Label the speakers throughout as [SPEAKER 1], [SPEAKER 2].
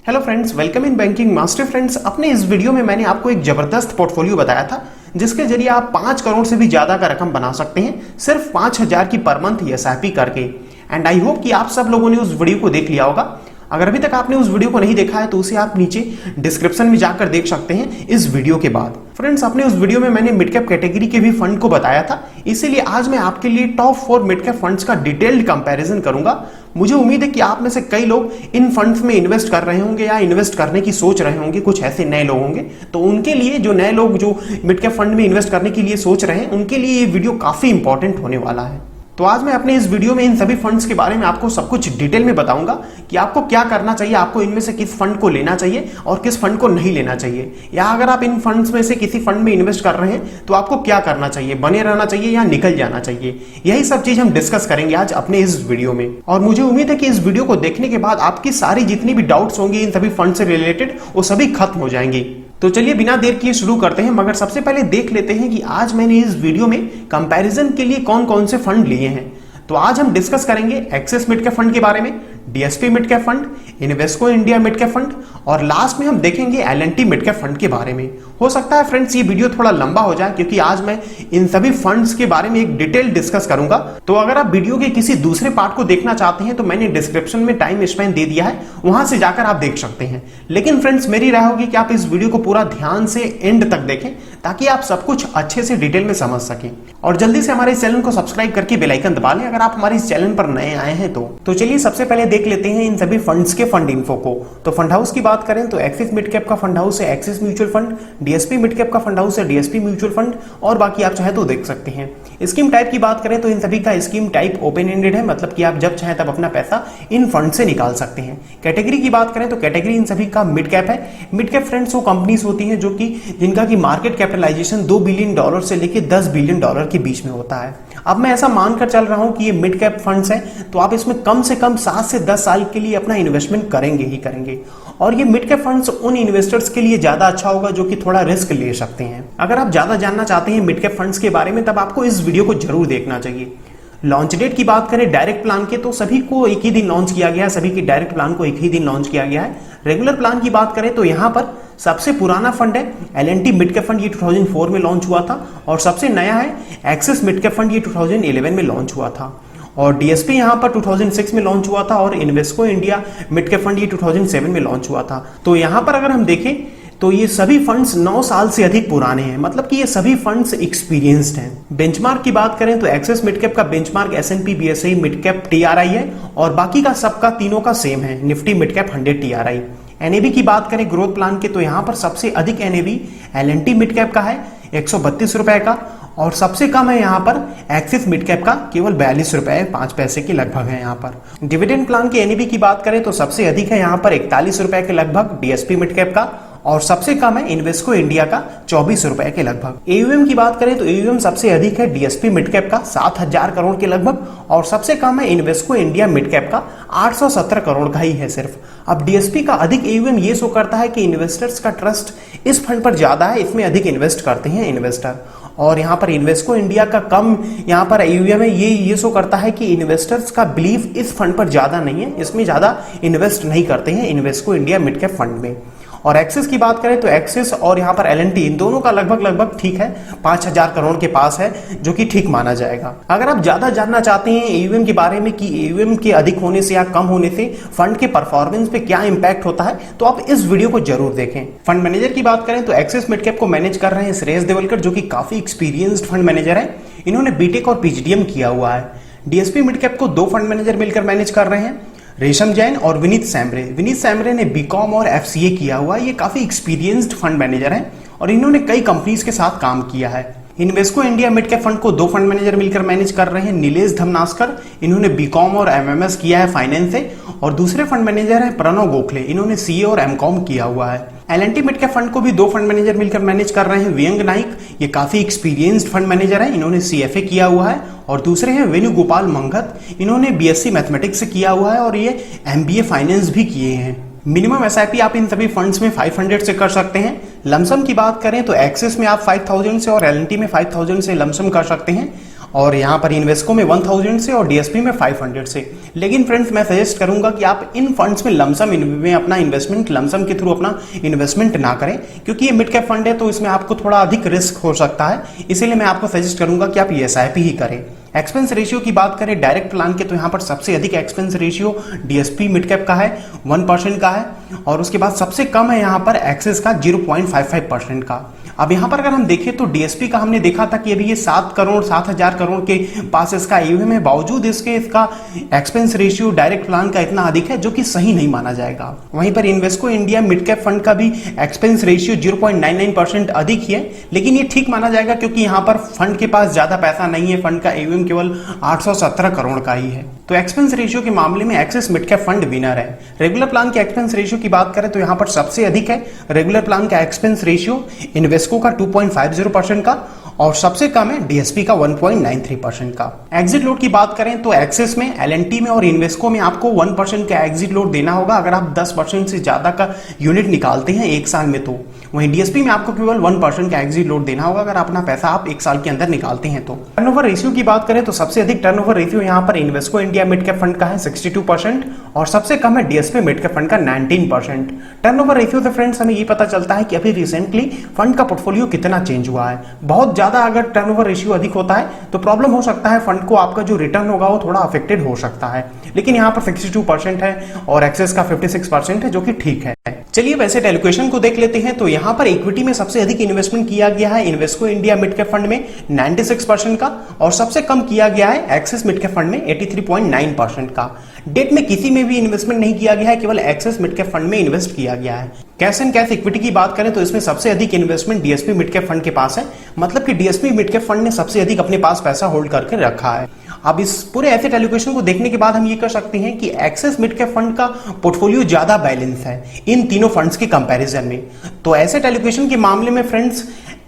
[SPEAKER 1] Hello friends, welcome in banking master. Friends, अपने इस video में मैंने आपको एक जबरदस्त पोर्टफोलियो बताया था जिसके जरिए आप 5 करोड़ से भी ज्यादा का रकम बना सकते हैं सिर्फ 5,000 की पर मंथ एसआईपी करके। एंड आई होप कि आप सब लोगों ने उस वीडियो को देख लिया होगा। अगर अभी तक आपने उस वीडियो को नहीं देखा है तो उसे आप नीचे डिस्क्रिप्शन में जाकर देख सकते हैं इस वीडियो के बाद। फ्रेंड्स, अपने उस वीडियो में मैंने मिड कैप कैटेगरी के भी फंड को बताया था, इसीलिए आज मैं आपके लिए टॉप 4 मिड कैप फंड्स का डिटेल्ड कंपैरिजन करूंगा। मुझे उम्मीद है कि आप में से कई लोग इन फंड्स में इन्वेस्ट कर रहे होंगे या इन्वेस्ट करने की सोच रहे होंगे। कुछ ऐसे नए लोग होंगे, तो उनके लिए, जो नए लोग जो मिड कैप फंड में इन्वेस्ट करने के लिए सोच रहे हैं, उनके लिए ये वीडियो काफी इंपॉर्टेंट होने वाला है। तो आज मैं अपने इस वीडियो में इन सभी फंड्स के बारे में आपको सब कुछ डिटेल में बताऊंगा कि आपको क्या करना चाहिए, आपको इनमें से किस फंड को लेना चाहिए और किस फंड को नहीं लेना चाहिए, या अगर आप इन फंड्स में से किसी फंड में इन्वेस्ट कर रहे हैं तो आपको क्या करना चाहिए, बने रहना चाहिए या निकल जाना चाहिए। यही सब चीज हम डिस्कस करेंगे आज अपने इस वीडियो में। और मुझे उम्मीद है कि इस वीडियो को देखने के बाद आपकी सारी जितनी भी डाउट्स होंगी इन सभी फंड से रिलेटेड, वो सभी खत्म हो जाएंगी। तो चलिए बिना देर किए शुरू करते हैं, मगर सबसे पहले देख लेते हैं कि आज मैंने इस वीडियो में कंपैरिजन के लिए कौन कौन से फंड लिए हैं। तो आज हम डिस्कस करेंगे एक्सिस मिड कैप फंड के बारे में, DSP mid cap fund, Invesco India mid cap fund, और लास्ट में हम देखेंगे एल&टी मिड कैप फंड के बारे में। हो सकता है फ्रेंड्स ये वीडियो थोड़ा लंबा हो जाए क्योंकि आज मैं इन सभी फंड्स के बारे में एक डिटेल डिस्कस करूंगा। तो अगर आप वीडियो के किसी दूसरे पार्ट को देखना चाहते हैं तो मैंने डिस्क्रिप्शन में टाइम स्पेन दे दिया है, वहां से जाकर आप देख सकते हैं। लेकिन फ्रेंड्स, मेरी राय होगी कि आप इस वीडियो को पूरा ध्यान से एंड तक देखें ताकि आप सब कुछ अच्छे से डिटेल में समझ सकें। और जल्दी से हमारे चैनल को सब्सक्राइब करके बेल आइकन दबा लें अगर आप हमारे इस चैनल पर नए आए हैं तो चलिए सबसे पहले देख लेते हैं इन सभी फंड्स के फंड इन्फो को। तो फंड हाउस की बात करें तो एक्सिस मिड कैप का फंड हाउस है axis mutual fund, DSP mid cap का फंड हाउस है डीएसपी म्यूचुअल फंड, और बाकी आप चाहे तो देख सकते हैं। स्कीम टाइप की बात करें तो इन सभी का स्कीम टाइप ओपन एंडेड है, मतलब कि आप जब चाहे तब अपना पैसा इन फंड से निकाल सकते हैं। कैटेगरी की बात करें तो कैटेगरी इन सभी का मिड कैप है। मिड कैप फ्रेंड्स वो कंपनीज होती हैं जो कि जिनका की मार्केट कैपिटलाइजेशन $2 बिलियन से लेकर $10 बिलियन के बीच में होता है। अब मैं ऐसा मानकर चल रहा हूं कि ये मिड कैप फंड्स हैं, तो आप इसमें कम से कम 7 से 10 साल के लिए अपना इन्वेस्टमेंट करेंगे ही करेंगे। और ये मिड कैप फंड्स उन इन्वेस्टर्स के लिए ज्यादा अच्छा होगा जो कि थोड़ा रिस्क ले सकते हैं। अगर आप ज्यादा जानना चाहते हैं मिड कैप फंड्स के बारे में तब आपको इस वीडियो को जरूर देखना चाहिए। लॉन्च डेट की बात करें डायरेक्ट प्लान के तो सभी को एक ही दिन लॉन्च किया गया है, सभी के डायरेक्ट प्लान को एक ही दिन लॉन्च किया गया है। रेगुलर प्लान की बात करें तो यहाँ पर सबसे पुराना फंड है एल&टी मिड कैप फंड, ये 2004 में लॉन्च हुआ था, और सबसे नया है एक्सिस मिड कैप फंड, ये 2011 में लॉन्च हुआ था। और डीएसपी यहाँ पर 2006 में लॉन्च हुआ था, और Invesco India mid cap fund ये 2007 में लॉन्च हुआ था। तो यहाँ पर अगर हम देखें तो ये सभी फंड्स 9 साल से अधिक पुराने हैं, मतलब कि ये सभी फंड्स एक्सपीरियंस्ड हैं। बेंचमार्क की बात करें तो एक्सिस मिड कैप का benchmark S&P BSE mid cap TRI है, और बाकी का सबका तीनों का सेम है, Nifty mid cap 100 TRI। NAB की बात करें ग्रोथ प्लान के तो यहाँ पर सबसे अधिक एनएबी एल&टी मिड कैप का है 132 रुपए का, और सबसे कम है यहाँ पर एक्सिस मिड कैप का केवल 42 रुपए 5 पैसे के लगभग है यहाँ पर। डिविडेंड प्लान के एनएबी की बात करें तो सबसे अधिक है यहाँ पर 41 रुपए के लगभग डीएसपी मिड कैप का, और सबसे कम है इन्वेस्को इंडिया का 24 रुपए के लगभग। एयूएम की बात करें तो एयूएम सबसे अधिक है डीएसपी मिड कैप का 7,000 करोड़ के लगभग, और सबसे कम है इन्वेस्को इंडिया मिड कैप का 817 करोड़ का ही है सिर्फ। अब डीएसपी का अधिक एयूएम ये शो करता है कि इन्वेस्टर्स का ट्रस्ट इस फंड पर ज्यादा है, इसमें अधिक इन्वेस्ट करते हैं इन्वेस्टर। और यहाँ पर इन्वेस्को इंडिया का कम यहाँ पर एयूएम है, ये शो करता है कि इन्वेस्टर्स का बिलीव इस फंड पर ज्यादा नहीं है, इसमें ज्यादा इन्वेस्ट नहीं करते हैं Invesco India mid cap fund में। और एक्सिस की बात करें तो एक्सिस और यहाँ पर एल&टी इन दोनों का लगभग ठीक है, 5,000 करोड़ के पास है, जो कि ठीक माना जाएगा। अगर आप ज्यादा जानना चाहते हैं एयूएम के बारे में कि एयूएम के अधिक होने से या कम होने से फंड के परफॉर्मेंस पे क्या इंपैक्ट होता है, तो आप इस वीडियो को जरूर देखें। फंड मैनेजर की बात करें तो एक्सिस मिड कैप को मैनेज कर रहे हैं श्रेयस देवलकर, जो कि काफी एक्सपीरियंस्ड फंड मैनेजर है। इन्होंने बीटेक और पीएचडीएम किया हुआ है। डीएसपी मिड कैप को 2 फंड मैनेजर मिलकर मैनेज कर रहे हैं, रेशम जैन और विनीत सैमरे। विनीत सैमरे ने बीकॉम और एफसीए किया हुआ है, ये काफी एक्सपीरियंस्ड फंड मैनेजर हैं और इन्होंने कई कंपनीज के साथ काम किया है। Invesco India mid cap fund को 2 फंड मैनेजर मिलकर मैनेज कर रहे हैं, नीलेश धमनासकर, इन्होंने बीकॉम और एमएमएस किया है फाइनेंस से, और दूसरे फंड मैनेजर है प्रणव गोखले, इन्होंने सीए और एमकॉम किया हुआ है। एल&टी मिड कैप फंड को भी 2 फंड मैनेजर मिलकर मैनेज कर रहे हैं, वियंग नाइक, ये काफी एक्सपीरियंस्ड फंड मैनेजर है, इन्होंने सीएफए किया हुआ है, और दूसरे हैं वेणुगोपाल मंगत, इन्होंने बीएससी मैथमेटिक्स से किया हुआ है और ये एमबीए फाइनेंस भी किए हैं। मिनिमम एसआईपी आप इन सभी फंड्स में 500 से कर सकते हैं। लमसम की बात करें तो एक्सिस में आप 5,000 से और एल&टी में 5,000 से लमसम कर सकते हैं, और यहाँ पर इन्वेस्को में 1000 से और डीएसपी में 500 से। लेकिन फ्रेंड्स मैं सजेस्ट करूंगा कि आप इन फंड्स में लमसम में अपना इन्वेस्टमेंट लमसम के थ्रू अपना इन्वेस्टमेंट ना करें, क्योंकि ये मिड कैप फंड है तो इसमें आपको थोड़ा अधिक रिस्क हो सकता है। इसीलिए मैं आपको सजेस्ट करूंगा कि आप एसआईपी ही करें। एक्सपेंस रेशियो की बात करें डायरेक्ट प्लान के, तो यहाँ पर सबसे अधिक expense ratio DSP mid cap का है 1% का है, और उसके बाद सबसे कम है यहाँ पर एक्सिस का 0.55% का। अब यहाँ पर अगर हम देखें तो डीएसपी का हमने देखा था कि अभी ये 7,07,000 करोड़ के पास इसका AUM है, बावजूद इसका एक्सपेंस रेशियो डायरेक्ट प्लान का इतना अधिक है, जो कि सही नहीं माना जाएगा। वहीं पर Invesco India mid cap fund का भी एक्सपेंस रेशियो 0.99% अधिक ही है, लेकिन ये ठीक माना जाएगा क्योंकि यहाँ पर फंड के पास ज्यादा पैसा नहीं है, फंड का AUM केवल 817 करोड़ का ही है। तो एक्सपेंस रेशियो के मामले में axis mid cap fund winner है। रेगुलर प्लान के एक्सपेंस रेशियो की बात करें तो यहाँ पर सबसे अधिक है रेगुलर प्लान का एक्सपेंस रेशियो इन्वेस्को का 2.50% का, और सबसे कम है डीएसपी का 1.93% का। एग्जिट लोड की बात करें तो एक्सिस में, एलएनटी में और इन्वेस्को में आपको 1% का एग्जिट लोड देना होगा अगर आप 10% से ज्यादा का यूनिट निकालते हैं एक साल में। तो वहीं डीएसपी में आपको केवल 1% का एग्जिट लोड देना होगा अगर अपना पैसा आप एक साल के अंदर निकालते हैं। तो टर्नओवर रेशियो की बात करें तो सबसे अधिक टर्नओवर रेशियो यहाँ पर Invesco India mid cap fund का है 62%, और सबसे कम है डीएसपी मिड कैप फंड का 19%। टर्नओवर रेशियो से फ्रेंड्स हमें ये पता चलता है कि अभी रिसेंटली फंड का पोर्टफोलियो कितना चेंज हुआ है। बहुत ज्यादा अगर टर्नओवर रेशियो अधिक होता है तो प्रॉब्लम हो सकता है, फंड को आपका जो रिटर्न होगा वो थोड़ा अफेक्टेड हो सकता है। लेकिन यहाँ पर 62% है और एक्सेस का 56% है, जो कि ठीक है। चलिए वैसे एलोकेशन को देख लेते हैं। तो यहाँ पर इक्विटी में सबसे अधिक इन्वेस्टमेंट किया गया है Invesco India mid cap fund में 96% का, और सबसे कम किया गया है एक्सिस मिड कैप फंड में 83.9% का। डेट में किसी में भी इन्वेस्टमेंट नहीं किया गया है, केवल एक्सिस मिड कैप फंड में इन्वेस्ट किया गया है। कैश एंड कैश इक्विटी की बात करें तो इसमें सबसे अधिक investment DSP mid cap fund के पास है, मतलब कि डीएसपी मिड कैप फंड ने सबसे अधिक अपने पास पैसा होल्ड करके रखा है। अब इस पूरे एसेट एलोकेशन को देखने के बाद हम ये कह सकते हैं कि एक्सिस मिड कैप फंड का पोर्टफोलियो ज्यादा बैलेंस है इन तीनों फंड्स के कंपैरिजन में। तो एसेट एलोकेशन के मामले में friends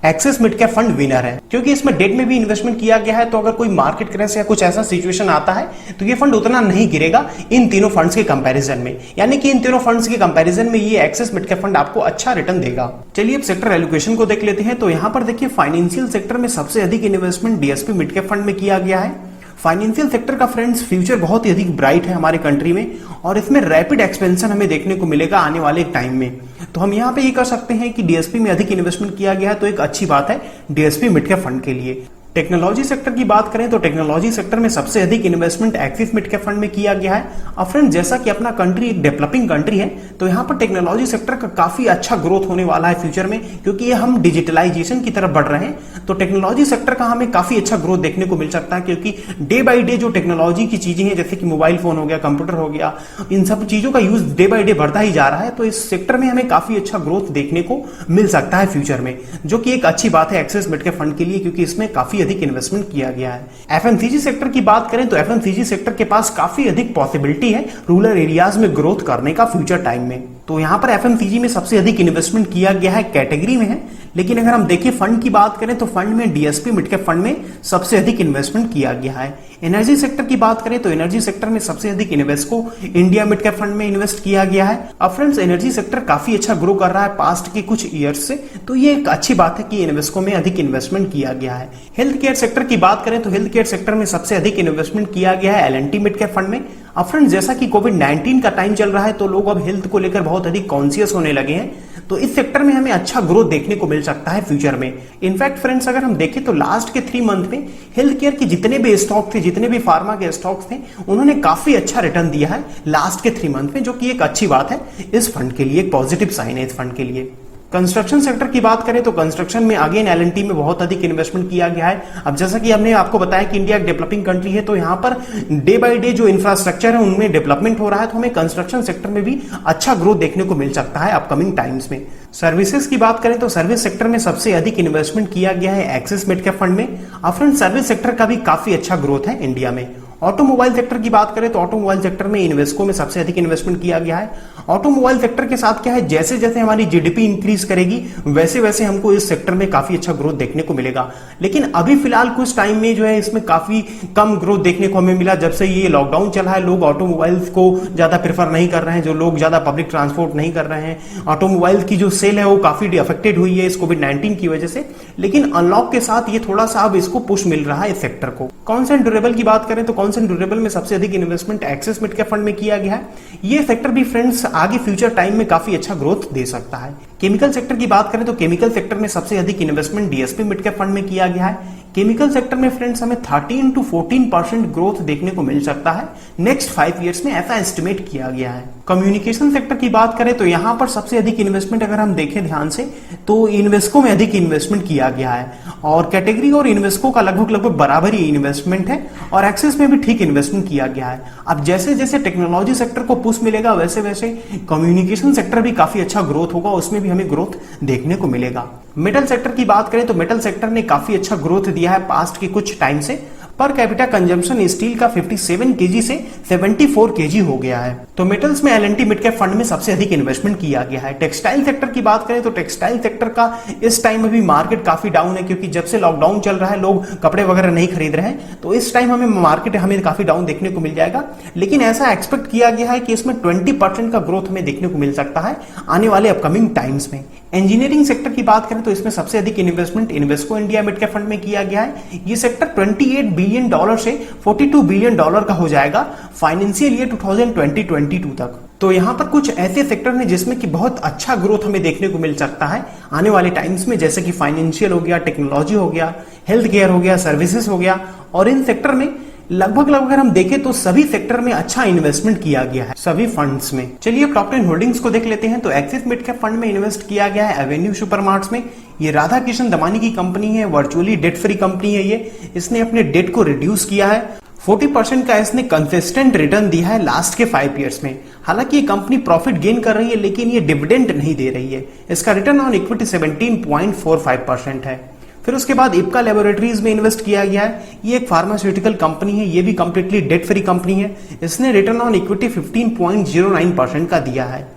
[SPEAKER 1] axis mid cap fund winner है, क्योंकि इसमें डेट में भी इन्वेस्टमेंट किया गया है। तो अगर कोई मार्केट क्रैश या कुछ ऐसा सिचुएशन आता है तो ये फंड उतना नहीं गिरेगा इन तीनों फंड्स के कंपैरिजन में, यानी कि इन तीनों फंड्स के कंपैरिजन में ये एक्सिस मिड कैप फंड आपको अच्छा रिटर्न देगा। चलिए अब सेक्टर एलोकेशन को देख लेते हैं। तो यहाँ पर देखिए फाइनेंशियल सेक्टर में सबसे अधिक investment DSP mid cap fund में किया गया है। फाइनेंशियल सेक्टर का फ्रेंड्स फ्यूचर बहुत ही अधिक ब्राइट है हमारे कंट्री में, और इसमें रैपिड एक्सपेंशन हमें देखने को मिलेगा आने वाले टाइम में। तो हम यहाँ पे ये कर सकते हैं कि डीएसपी में अधिक इन्वेस्टमेंट किया गया है, तो एक अच्छी बात है डीएसपी मिड कैप फंड के लिए। टेक्नोलॉजी सेक्टर की बात करें तो टेक्नोलॉजी सेक्टर में सबसे अधिक investment axis mid cap fund में किया गया है। अब फ्रेंड जैसा कि अपना कंट्री एक डेवलपिंग कंट्री है, तो यहाँ पर टेक्नोलॉजी सेक्टर का काफी अच्छा ग्रोथ होने वाला है फ्यूचर में, क्योंकि ये हम डिजिटलाइजेशन की तरफ बढ़ रहे हैं। तो टेक्नोलॉजी सेक्टर का हमें काफी अच्छा ग्रोथ देखने को मिल सकता है, क्योंकि डे बाई डे जो टेक्नोलॉजी की चीजें हैं, जैसे कि मोबाइल फोन हो गया, कंप्यूटर हो गया, इन सब चीजों का यूज डे बाई डे बढ़ता ही जा रहा है। तो इस सेक्टर में हमें काफी अच्छा ग्रोथ देखने को मिल सकता है फ्यूचर में, जो कि एक अच्छी बात है एक्सिस मिड कैप फंड के लिए, क्योंकि इसमें काफी अधिक इन्वेस्टमेंट किया गया है। एफएमसीजी सेक्टर की बात करें तो एफएमसीजी सेक्टर के पास काफी अधिक पॉसिबिलिटी है रूरल एरियाज में ग्रोथ करने का फ्यूचर टाइम में। तो यहाँ पर एफएमसीजी में सबसे अधिक इन्वेस्टमेंट किया गया है कैटेगरी में है। लेकिन अगर हम देखें फंड की बात करें तो फंड में डीएसपी मिड कैप फंड में सबसे अधिक इन्वेस्टमेंट किया गया है। एनर्जी सेक्टर की बात करें तो एनर्जी सेक्टर में सबसे अधिक Invesco India mid cap fund में इन्वेस्ट किया गया है। अब फ्रेंड्स एनर्जी सेक्टर काफी अच्छा ग्रो कर रहा है पास्ट के कुछ ईयर्स से, तो ये एक अच्छी बात है कि इन्वेस्को में अधिक इन्वेस्टमेंट किया गया है। हेल्थ केयर सेक्टर की बात करें तो हेल्थ केयर सेक्टर में सबसे अधिक इन्वेस्टमेंट किया गया है एलएनटी मिड कैप फंड में। अब फ्रेंड्स जैसा कि कोविड-19 का टाइम चल रहा है, तो लोग अब हेल्थ को लेकर बहुत अधिक कॉन्शियस होने लगे हैं, तो इस सेक्टर में हमें अच्छा ग्रोथ देखने को मिल सकता है फ्यूचर में। इनफैक्ट फ्रेंड्स अगर हम देखें तो लास्ट के 3 मंथ में हेल्थ केयर के जितने भी स्टॉक थे, जितने भी फार्मा के स्टॉक्स थे, उन्होंने काफी अच्छा रिटर्न दिया है लास्ट के 3 मंथ में, जो कि एक अच्छी बात है इस फंड के लिए, एक पॉजिटिव साइन है इस फंड के लिए। कंस्ट्रक्शन सेक्टर की बात करें तो कंस्ट्रक्शन में अगेन एलएनटी में बहुत अधिक इन्वेस्टमेंट किया गया है। अब जैसा कि हमने आपको बताया कि इंडिया एक डेवलपिंग कंट्री है, तो यहाँ पर डे बाय डे जो इंफ्रास्ट्रक्चर है उनमें डेवलपमेंट हो रहा है, तो हमें कंस्ट्रक्शन सेक्टर में भी अच्छा ग्रोथ देखने को मिल सकता है अपकमिंग टाइम्स में। सर्विसेज की बात करें तो सर्विस सेक्टर में सबसे अधिक इन्वेस्टमेंट किया गया है एक्सिस मिड कैप फंड में। अब फ्रेंड सर्विस सेक्टर का भी काफी अच्छा ग्रोथ है इंडिया में, ऑटोमोबाइल सेक्टर की बात करें तो ऑटोमोबाइल सेक्टर में इन्वेस्को में सबसे अधिक इन्वेस्टमेंट किया गया है। ऑटोमोबाइल सेक्टर के साथ क्या है, जैसे जैसे हमारी जीडीपी इंक्रीज करेगी वैसे वैसे हमको इस सेक्टर में काफी अच्छा ग्रोथ देखने को मिलेगा। लेकिन अभी फिलहाल कुछ टाइम में जो है इसमें काफी कम ग्रोथ देखने को हमें मिला। जब से ये लॉकडाउन चला है लोग ऑटोमोबाइल्स को ज्यादा प्रेफर नहीं कर रहे हैं, जो लोग ज्यादा पब्लिक ट्रांसपोर्ट नहीं कर रहे हैं, ऑटोमोबाइल की जो सेल है वो काफी अफेक्टेड हुई है इस कोविड-19 की वजह से। लेकिन अनलॉक के साथ ये थोड़ा सा अब इसको पुश मिल रहा है इस सेक्टर को। कॉन्स एंड ड्यूरेबल की बात करें तो कॉन्स एंड ड्यूरेबल में सबसे अधिक investment axis mid cap fund में किया गया है। ये सेक्टर भी फ्रेंड्स आगे फ्यूचर टाइम में काफी अच्छा ग्रोथ दे सकता है। केमिकल सेक्टर की बात करें तो केमिकल सेक्टर में सबसे अधिक investment DSP mid cap fund में किया गया है। केमिकल सेक्टर में फ्रेंड्स हमें 13 to 14% ग्रोथ देखने को मिल सकता है नेक्स्ट 5 इयर्स में, ऐसा एस्टिमेट किया गया है। कम्युनिकेशन सेक्टर की बात करें तो यहां पर सबसे अधिक इन्वेस्टमेंट अगर हम देखें ध्यान से तो इन्वेस्को में अधिक इन्वेस्टमेंट किया गया है और कैटेगरी और इन्वेस्को का लगभग बराबर ही इन्वेस्टमेंट है और एक्सिस में भी ठीक इन्वेस्टमेंट किया गया है। अब जैसे जैसे टेक्नोलॉजी सेक्टर को पुश मिलेगा वैसे वैसे कम्युनिकेशन सेक्टर भी काफी अच्छा ग्रोथ होगा, उसमें भी हमें ग्रोथ देखने को मिलेगा। मेटल सेक्टर की बात करें तो मेटल सेक्टर ने काफी अच्छा ग्रोथ दिया है पास्ट के कुछ टाइम से। पर कैपिटा कंजम्पशन स्टील का 57 केजी से 74 केजी हो गया है। तो मेटल्स में एल&टी मिड कैप फंड में सबसे अधिक इन्वेस्टमेंट किया गया है। टेक्सटाइल सेक्टर की बात करें तो टेक्सटाइल सेक्टर का इस टाइम में भी मार्केट काफी डाउन है, क्योंकि जब से लॉकडाउन चल रहा है लोग कपड़े वगैरह नहीं खरीद रहे हैं, तो इस टाइम हमें काफी डाउन देखने को मिल जाएगा। लेकिन ऐसा एक्सपेक्ट किया गया है कि इसमें 20% का ग्रोथ हमें देखने को मिल सकता है आने वाले अपकमिंग टाइम्स में। इंजीनियरिंग सेक्टर की बात करें तो इसमें सबसे अधिक investment Invesco India mid cap fund में किया गया है। ये सेक्टर $28 बिलियन से $42 बिलियन का हो जाएगा फाइनेंशियल ईयर 2020-22 तक। तो यहां पर कुछ ऐसे सेक्टर हैं जिसमें कि बहुत अच्छा ग्रोथ हमें देखने को मिल सकता है आने वाले टाइम्स में, जैसे कि फाइनेंशियल हो गया, टेक्नोलॉजी हो गया, हेल्थ केयर हो गया, सर्विसेज हो गया। और इन सेक्टर में लगभग अगर हम देखें तो सभी सेक्टर में अच्छा इन्वेस्टमेंट किया गया है सभी फंड्स में। चलिए टॉप 10 होल्डिंग्स को देख लेते हैं। तो एक्सिस मिड कैप फंड में इन्वेस्ट किया गया है एवेन्यू सुपरमार्ट्स में। ये राधा किशन दमानी की कंपनी है, वर्चुअली डेट फ्री कंपनी है ये। इसने अपने डेट को रिड्यूस किया है। 40% का इसने कंसिस्टेंट रिटर्न दिया है लास्ट के 5 इयर्स में। हालांकि ये कंपनी प्रॉफिट गेन कर रही है लेकिन ये डिविडेंड नहीं दे रही है। इसका रिटर्न ऑन इक्विटी 17.45% है। फिर उसके बाद इप्का लैबोरेटरीज में इन्वेस्ट किया गया है। ये एक फार्मास्यूटिकल कंपनी है, ये भी कंप्लीटली डेट फ्री कंपनी है। इसने रिटर्न ऑन इक्विटी 15.09% का दिया है।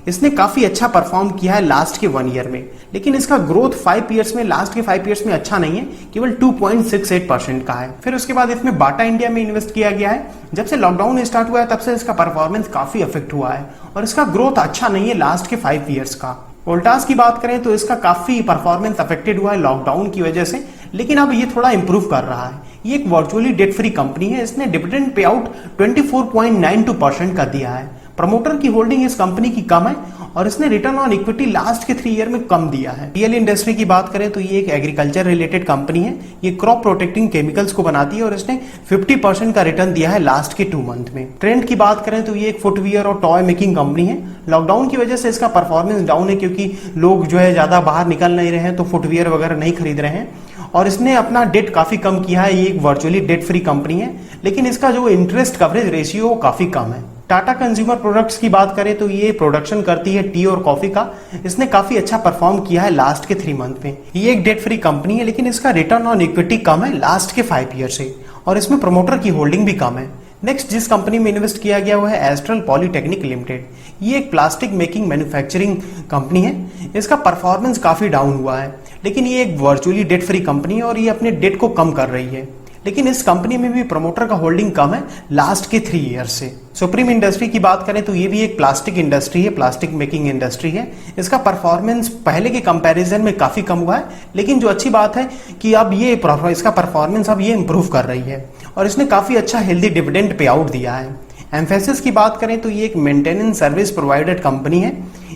[SPEAKER 1] इसने काफी अच्छा परफॉर्म किया है लास्ट के 1 ईयर में, लेकिन इसका ग्रोथ 5 इयर्स में, लास्ट के 5 इयर्स में अच्छा नहीं है, केवल 2.68% का है। फिर उसके बाद इसमें बाटा इंडिया में इन्वेस्ट किया गया है। जब से लॉकडाउन स्टार्ट हुआ है तब से इसका परफॉर्मेंस काफी अफेक्ट हुआ है और इसका ग्रोथ अच्छा नहीं है लास्ट के 5 इयर्स का। वोल्टास की बात करें तो इसका काफी परफॉर्मेंस अफेक्टेड हुआ है लॉकडाउन की वजह से, लेकिन अब ये थोड़ा इंप्रूव कर रहा है। ये एक वर्चुअली डेट फ्री कंपनी है। इसने डिविडेंड पे आउट 24.92% का दिया है। प्रमोटर की होल्डिंग इस कंपनी की कम है और इसने रिटर्न ऑन इक्विटी लास्ट के 3 ईयर में कम दिया है। रियल इंडस्ट्री की बात करें तो ये एक एग्रीकल्चर रिलेटेड कंपनी है। ये क्रॉप प्रोटेक्टिंग केमिकल्स को बनाती है और इसने 50% का रिटर्न दिया है लास्ट के 2 मंथ में। ट्रेंड की बात करें तो ये एक फुटवियर और टॉय मेकिंग कंपनी है। लॉकडाउन की वजह से इसका परफॉर्मेंस डाउन है, क्योंकि लोग जो है ज्यादा बाहर निकल नहीं रहे हैं तो फुटवियर वगैरह नहीं खरीद रहे हैं और इसने अपना डेट काफी कम किया है। ये एक वर्चुअली डेट फ्री कंपनी है, लेकिन इसका जो इंटरेस्ट कवरेज रेशियो काफी कम है। टाटा कंज्यूमर प्रोडक्ट्स की बात करें तो ये प्रोडक्शन करती है टी और कॉफी का। इसने काफी अच्छा परफॉर्म किया है लास्ट के 3 मंथ में। ये एक डेट फ्री कंपनी है, लेकिन इसका रिटर्न ऑन इक्विटी कम है लास्ट के 5 ईयर से और इसमें प्रमोटर की होल्डिंग भी कम है। नेक्स्ट जिस कंपनी में इन्वेस्ट किया गया वो है एस्ट्रल पॉलीटेक्निक लिमिटेड। ये एक प्लास्टिक मेकिंग मैन्युफैक्चरिंग कंपनी है। इसका परफॉर्मेंस काफी डाउन हुआ है, लेकिन ये एक वर्चुअली डेट फ्री कंपनी है और ये अपने डेट को कम कर रही है। लेकिन इस कंपनी में भी प्रमोटर का होल्डिंग कम है लास्ट के 3 ईयर से। सुप्रीम इंडस्ट्री की बात करें तो ये भी एक प्लास्टिक इंडस्ट्री है, प्लास्टिक मेकिंग इंडस्ट्री है। इसका परफॉर्मेंस पहले के कंपैरिजन में काफी कम हुआ है, लेकिन जो अच्छी बात है कि अब ये इसका परफॉर्मेंस अब ये इंप्रूव कर रही है और इसने काफी अच्छा हेल्दी डिविडेंड पे आउट दिया है। एम्फेसिस की बात करें तो ये एक मेंटेनेंस सर्विस प्रोवाइडर कंपनी है।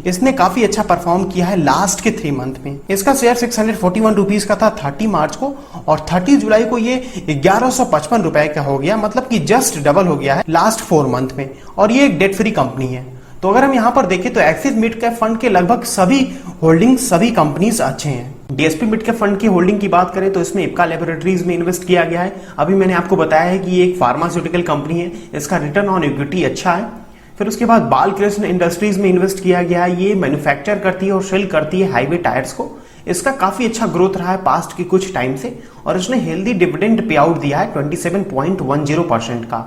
[SPEAKER 1] इसने काफी अच्छा परफॉर्म किया है लास्ट के 3 मंथ में। इसका शेयर 641 रुपीज का था 30 मार्च को और 30 जुलाई को ये 1155 रुपए का हो गया, मतलब कि जस्ट डबल हो गया है लास्ट 4 मंथ में। और ये एक डेट फ्री कंपनी है। तो अगर हम यहाँ पर देखें तो एक्सिस मिड कैप फंड के लगभग सभी होल्डिंग, सभी कंपनीज अच्छे हैं। डीएसपी मिड कैप फंड की होल्डिंग की बात करें तो इसमें इप्का लैबोरेटरीज में इन्वेस्ट किया गया है। अभी मैंने आपको बताया है कि ये एक फार्मास्यूटिकल कंपनी है, इसका रिटर्न ऑन इक्विटी अच्छा है। फिर उसके बाद बालकृष्ण इंडस्ट्रीज में इन्वेस्ट किया गया है। ये मैन्युफैक्चर करती है और सेल करती है हाईवे टायर्स को। इसका काफी अच्छा ग्रोथ रहा है पास्ट के कुछ टाइम से और इसने हेल्दी डिविडेंड पे आउट दिया है 27.10% का।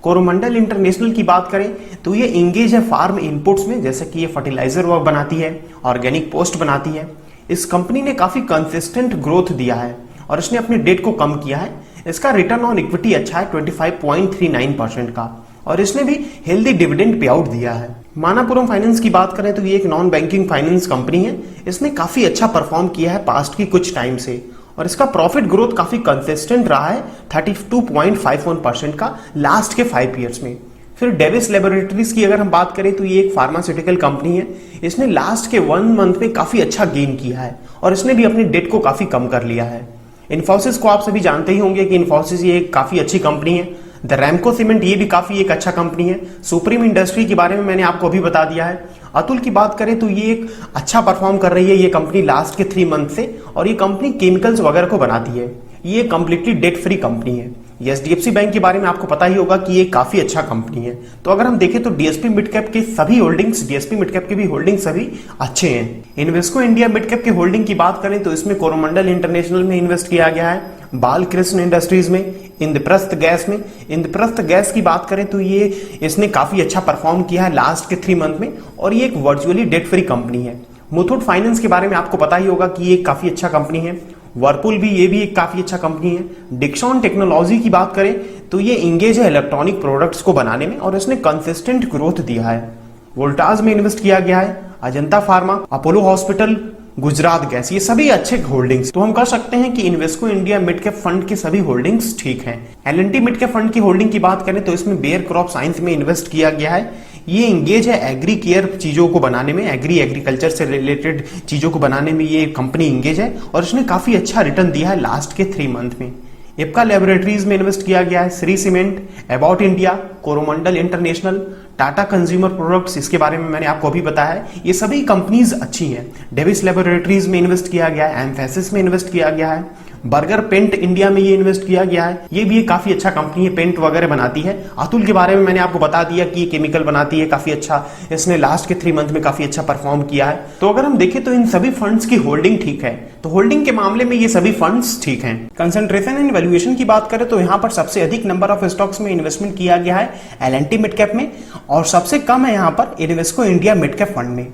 [SPEAKER 1] कोरोमंडल इंटरनेशनल की बात करें तो ये इंगेज है फार्म इनपुट्स में, जैसे कि ये फर्टिलाइजर वर्क बनाती है, ऑर्गेनिक पोस्ट बनाती है। इस कंपनी ने काफी कंसिस्टेंट ग्रोथ दिया है और इसने अपनी डेट को कम किया है। इसका रिटर्न ऑन इक्विटी अच्छा है 25.39% का और इसने भी हेल्दी डिविडेंड पे आउट दिया है। मानापुरम फाइनेंस की बात करें तो ये एक नॉन बैंकिंग फाइनेंस कंपनी है। इसने काफी अच्छा परफॉर्म किया है पास्ट की कुछ टाइम से और इसका प्रॉफिट ग्रोथ काफी कंसिस्टेंट रहा है 32.51% का लास्ट के 5 ईयर्स में। फिर डेविस लेबोरेटरीज की अगर हम बात करें तो ये एक फार्मास्यूटिकल कंपनी है। इसने लास्ट के 1 मंथ में काफी अच्छा गेन किया है और इसने भी अपनी डेट को काफी कम कर लिया है। इन्फोसिस को आप सभी जानते ही होंगे कि इन्फोसिस ये एक काफी अच्छी कंपनी है। द रैमको सीमेंट ये भी काफी एक अच्छा कंपनी है। सुप्रीम इंडस्ट्री के बारे में मैंने आपको अभी बता दिया है। अतुल की बात करें तो ये एक अच्छा परफॉर्म कर रही है ये कंपनी लास्ट के 3 मंथ से और ये कंपनी केमिकल्स वगैरह को बनाती है। ये कंप्लीटली डेट फ्री कंपनी है। एचडीएफसी बैंक के बारे में आपको पता ही होगा कि ये काफी अच्छा कंपनी है। तो अगर हम देखें तो डीएसपी मिड कैप के सभी होल्डिंग्स, डीएसपी मिड कैप के भी होल्डिंग्स सभी अच्छे हैं। इन्वेस्को इंडिया मिड कैप के होल्डिंग की बात करें तो इसमें कोरोमंडल इंटरनेशनल में इन्वेस्ट किया गया है, बालकृष्ण इंडस्ट्रीज में, इंद्रप्रस्थ गैस में। इंद्रप्रस्थ गैस की बात करें तो ये इसने काफी अच्छा परफॉर्म किया है लास्ट के 3 मंथ में और ये एक वर्चुअली डेट फ्री कंपनी है। मुथूट फाइनेंस के बारे में आपको पता ही होगा कि ये काफी अच्छा कंपनी है। वर्लपूल भी, ये भी एक काफी अच्छा कंपनी है। डिक्सॉन टेक्नोलॉजी की बात करें तो ये इंगेज है इलेक्ट्रॉनिक प्रोडक्ट्स को बनाने में और इसने कंसिस्टेंट ग्रोथ दिया है। वोल्टाज में इन्वेस्ट किया गया है, Ajanta pharma, Apollo hospital, Gujarat gas, ये सभी अच्छे होल्डिंग्स। तो हम कह सकते हैं कि Invesco India mid cap fund की सभी होल्डिंग्स ठीक हैं। एल&टी मिड कैप फंड की होल्डिंग की बात करें तो इसमें बेयर क्रॉप साइंस में इन्वेस्ट किया गया है। ये इंगेज है एग्री केयर चीजों को बनाने में, एग्रीकल्चर से रिलेटेड चीजों को बनाने में ये कंपनी इंगेज है और इसने काफी अच्छा रिटर्न दिया है लास्ट के 3 मंथ में। इप्का लेबोरेटरीज में इन्वेस्ट किया गया है, Shri cement, about India, Coromandel international, Tata consumer products, इसके बारे में मैंने आपको अभी बताया है। ये सभी कंपनीज अच्छी हैं। डेविस लेबोरेटरीज में इन्वेस्ट किया गया है, एम्फेसिस में इन्वेस्ट किया गया है, बर्गर पेंट इंडिया में ये इन्वेस्ट किया गया है। ये भी एक काफी अच्छा कंपनी है, पेंट वगैरह बनाती है। अतुल के बारे में मैंने आपको बता दिया कि ये केमिकल बनाती है, काफी अच्छा, इसने लास्ट के 3 मंथ में काफी अच्छा परफॉर्म किया है। तो अगर हम देखें तो इन सभी फंड्स की होल्डिंग ठीक है। तो होल्डिंग के मामले में ये सभी फंड्स ठीक हैं। कंसंट्रेशन एंड वैल्यूएशन की बात करें तो यहाँ पर सबसे अधिक नंबर ऑफ स्टॉक्स में इन्वेस्टमेंट किया गया है एल&टी मिड कैप में और सबसे कम है यहाँ पर Invesco India mid cap fund में।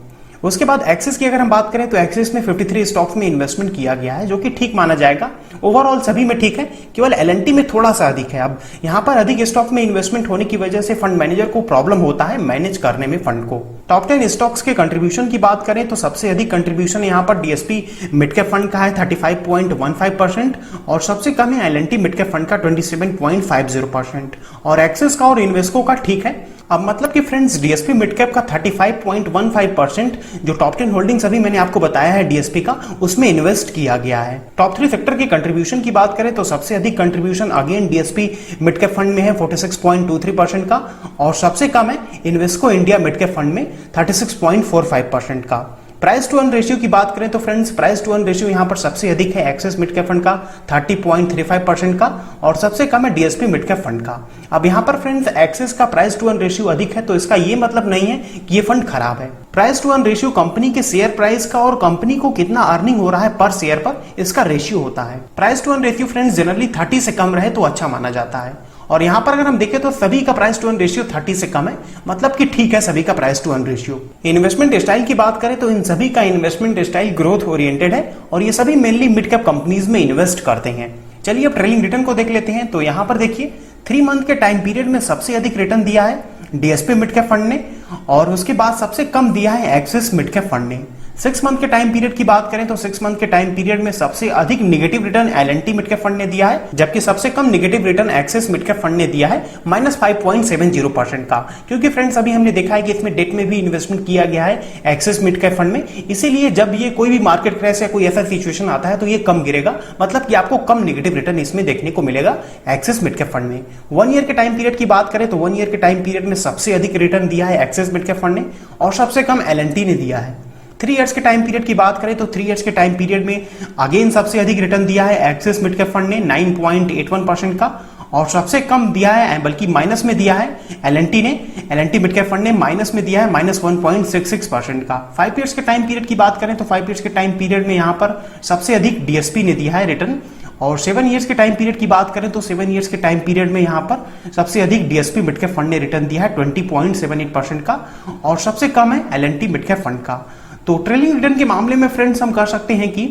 [SPEAKER 1] उसके बाद एक्सिस की अगर हम बात करें तो एक्सिस में 53 स्टॉक्स में इन्वेस्टमेंट किया गया है, जो कि ठीक माना जाएगा। ओवरऑल सभी में ठीक है, केवल एल&टी में थोड़ा सा अधिक है। अब यहाँ पर अधिक स्टॉक में इन्वेस्टमेंट होने की वजह से फंड मैनेजर को प्रॉब्लम होता है मैनेज करने में फंड को। टॉप 10 स्टॉक्स के कंट्रीब्यूशन की बात करें तो सबसे अधिक कंट्रीब्यूशन यहाँ पर डीएसपी मिड कैप फंड का है 35.15% और सबसे कम है एल&टी मिड कैप फंड का 27.50% और एक्सिस का और इन्वेस्को का ठीक है। अब मतलब कि फ्रेंड्स डीएसपी मिड कैप का 35.15% जो टॉप 10 होल्डिंग्स अभी मैंने आपको बताया है डीएसपी का, उसमें इन्वेस्ट किया गया है। टॉप 3 सेक्टर की कंट्रीब्यूशन की बात करें तो सबसे अधिक contribution again DSP mid cap fund में है 46.23% का और सबसे कम है Invesco India mid cap fund में 36.45% का। प्राइस टू अर्न रेशियो की बात करें तो friends price to earn ratio यहां पर सबसे अधिक है एक्सिस मिड कैप फंड का 30.35% का और सबसे कम है डीएसपी मिड कैप फंड का। अब यहां पर फ्रेंड्स एक्सिस का प्राइस टू अर्न रेशियो अधिक है तो इसका ये मतलब नहीं है कि ये फंड खराब है। Price to earn ratio company के शेयर प्राइस का और कंपनी को कितना अर्निंग हो रहा है पर शेयर पर, इसका रेशियो होता है। Price to earn ratio friends generally 30 से कम रहे तो अच्छा माना जाता है और यहां पर अगर हम देखें तो सभी का प्राइस टू अर्न रेशियो 30 से कम है, मतलब कि ठीक है सभी का price to earn ratio. Investment style की बात करें तो इन सभी का इन्वेस्टमेंट स्टाइल ग्रोथ ओरिएंटेड है और ये सभी मेनली मिड कैप कंपनीज में इन्वेस्ट करते हैं। चलिए अब ट्रेलिंग रिटर्न को देख लेते हैं। तो यहां पर देखिए 3 मंथ के टाइम पीरियड में सबसे अधिक रिटर्न दिया है डीएसपी मिड कैप फंड ने और उसके बाद सबसे कम दिया है एक्सिस मिड कैप फंड ने। 6 मंथ के टाइम पीरियड की बात करें तो 6 मंथ के टाइम पीरियड में सबसे अधिक negative return L and T mid cap fund ने दिया है, जबकि सबसे कम negative return Axis mid cap fund ने दिया है -5.70% का। क्योंकि फ्रेंड्स अभी हमने देखा है कि इसमें डेट में भी इन्वेस्टमेंट किया गया है एक्सिस मिड कैप फंड में, इसीलिए जब ये कोई भी मार्केट क्रैश या कोई ऐसा सिचुएशन आता है तो ये कम गिरेगा, मतलब कि आपको कम निगेटिव रिटर्न इसमें देखने को मिलेगा एक्सिस मिड कैप फंड में। 1 ईयर के टाइम पीरियड की बात करें तो 1 ईयर के टाइम पीरियड में सबसे अधिक रिटर्न दिया है एक्सिस मिड कैप फंड ने और सबसे कम एल&टी ने दिया है। 3 इयर्स के टाइम पीरियड की बात करें तो 3 इयर्स के टाइम पीरियड में अगेन सबसे अधिक रिटर्न दिया है एक्सिस मिड कैप फंड ने 9.81% का और सबसे कम दिया है बल्कि माइनस में दिया है एल&टी ने। एल&टी मिड कैप फंड ने माइनस में दिया है -1.66% का। 5 ईयर्स के टाइम पीरियड की बात करें तो 5 ईयर्स के टाइम पीरियड में यहाँ पर सबसे अधिक डीएसपी ने दिया है रिटर्न। और 7 ईयर्स के टाइम पीरियड की बात करें तो 7 ईयर्स के टाइम पीरियड में यहाँ पर सबसे अधिक डीएसपी मिड कैप फंड ने रिटर्न दिया है 20.78% का, और सबसे कम है एल&टी मिड कैप फंड का। तो ट्रेलिंग रिटर्न के मामले में फ्रेंड्स हम कह सकते हैं कि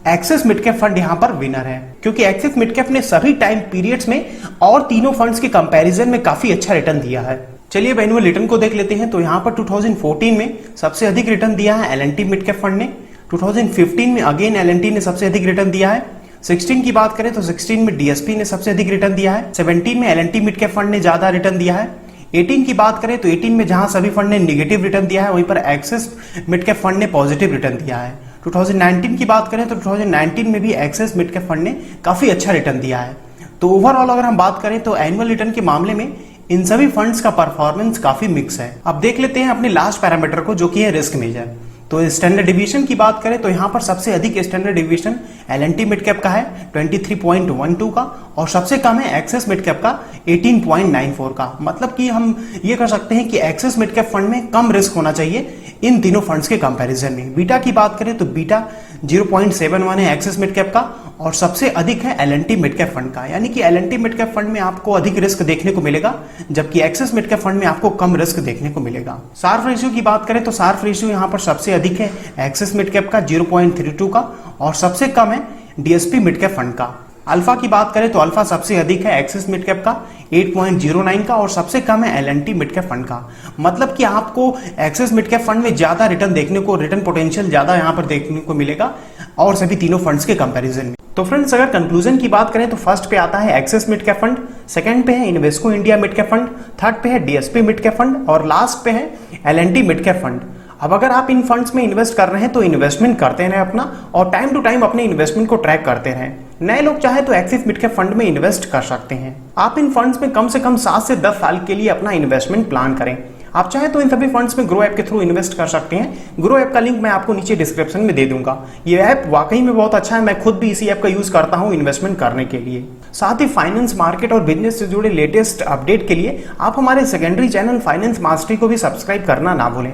[SPEAKER 1] एक्सिस मिड कैप फंड यहां पर विनर है, क्योंकि एक्सिस मिड कैप ने सभी टाइम पीरियड्स में और तीनों फंड्स के कंपैरिजन में काफी अच्छा रिटर्न दिया है। चलिए अब एनुअल रिटर्न को देख लेते हैं। तो यहां पर 2014 में सबसे अधिक रिटर्न दिया है एल&टी मिड कैप फंड ने। 2015 में अगेन एल&टी ने सबसे अधिक रिटर्न दिया है। 16 की बात करें तो 16 में डीएसपी ने सबसे अधिक रिटर्न दिया है। 17 में एल&टी मिड कैप फंड ने ज्यादा रिटर्न दिया है। 18 की बात करें तो 18 में जहां सभी फंड ने नेगेटिव रिटर्न दिया है, वहीं पर एक्सिस मिड कैप फंड ने पॉजिटिव रिटर्न दिया है। 2019 की बात करें तो 2019 में भी एक्सिस मिड कैप फंड ने काफी अच्छा रिटर्न दिया है। तो ओवरऑल अगर हम बात करें तो एनुअल रिटर्न के मामले में इन सभी फंड्स का परफॉर्मेंस काफी मिक्स है। अब देख लेते हैं अपने लास्ट पैरामीटर को, जो कि है रिस्क मेजर। तो स्टैंडर्ड डिवीजन की बात करें तो यहां पर सबसे अधिक standard division L&T mid cap का है 23.12 का, और सबसे कम है एक्सिस मिड कैप का 18.94 का। मतलब कि हम ये कर सकते हैं कि एक्सिस मिड कैप फंड में कम रिस्क होना चाहिए इन तीनों फंड्स के कंपैरिजन में। बीटा की बात करें तो बीटा 0.71 है एक्सिस मिड कैप का, और सबसे अधिक है एल&टी मिड कैप फंड का। यानी कि एल&टी मिड कैप फंड में आपको अधिक रिस्क देखने को मिलेगा, जबकि एक्सिस मिड कैप फंड में आपको कम रिस्क देखने को मिलेगा। शार्प रेशियो की बात करें तो शार्प रेशियो यहां पर सबसे अधिक है एक्सिस मिड कैप का 0.32 का, और सबसे कम है डीएसपी मिड कैप फंड का। अल्फा की बात करें तो अल्फा सबसे अधिक है एक्सिस मिड कैप का 8.09 का, और सबसे कम है एल&टी मिड कैप फंड का। मतलब कि आपको एक्सिस मिड कैप फंड में ज्यादा रिटर्न देखने को, रिटर्न पोटेंशियल ज्यादा यहां पर देखने को मिलेगा और सभी तीनों फंड्स के कंपैरिजन में। तो फ्रेंड्स अगर कंक्लूजन की बात करें तो फर्स्ट पे आता है axis mid cap fund, second पे है Invesco India mid cap fund, third पे है डीएसपी मिड कैप फंड, और लास्ट पे है एल&टी मिड कैप फंड। अब अगर आप इन फंड्स में इन्वेस्ट कर रहे हैं तो इन्वेस्टमेंट करते रहें अपना, और टाइम टू टाइम अपने इन्वेस्टमेंट को ट्रैक करते रहें। नए लोग चाहे तो एक्सिस मिड कैप फंड में इन्वेस्ट कर सकते हैं। आप इन फंड्स में कम से कम 7 से 10 साल के लिए अपना इन्वेस्टमेंट प्लान करें। आप चाहे तो इन सभी फंड्स में ग्रो ऐप के थ्रू इन्वेस्ट कर सकते हैं। ग्रो ऐप का लिंक मैं आपको नीचे डिस्क्रिप्शन में दे दूंगा। ये ऐप वाकई में बहुत अच्छा है, मैं खुद भी इसी ऐप का यूज करता हूं इन्वेस्टमेंट करने के लिए। साथ ही फाइनेंस मार्केट और बिजनेस से जुड़े लेटेस्ट अपडेट के लिए आप हमारे सेकेंडरी चैनल फाइनेंस मास्टरी को भी सब्सक्राइब करना ना भूलें।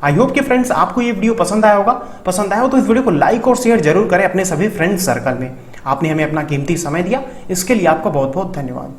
[SPEAKER 1] आई होप कि फ्रेंड्स आपको ये वीडियो पसंद आया होगा। पसंद आया हो तो इस वीडियो को लाइक और शेयर जरूर करें अपने सभी फ्रेंड्स सर्कल में। आपने हमें अपना कीमती समय दिया, इसके लिए आपका बहुत बहुत धन्यवाद।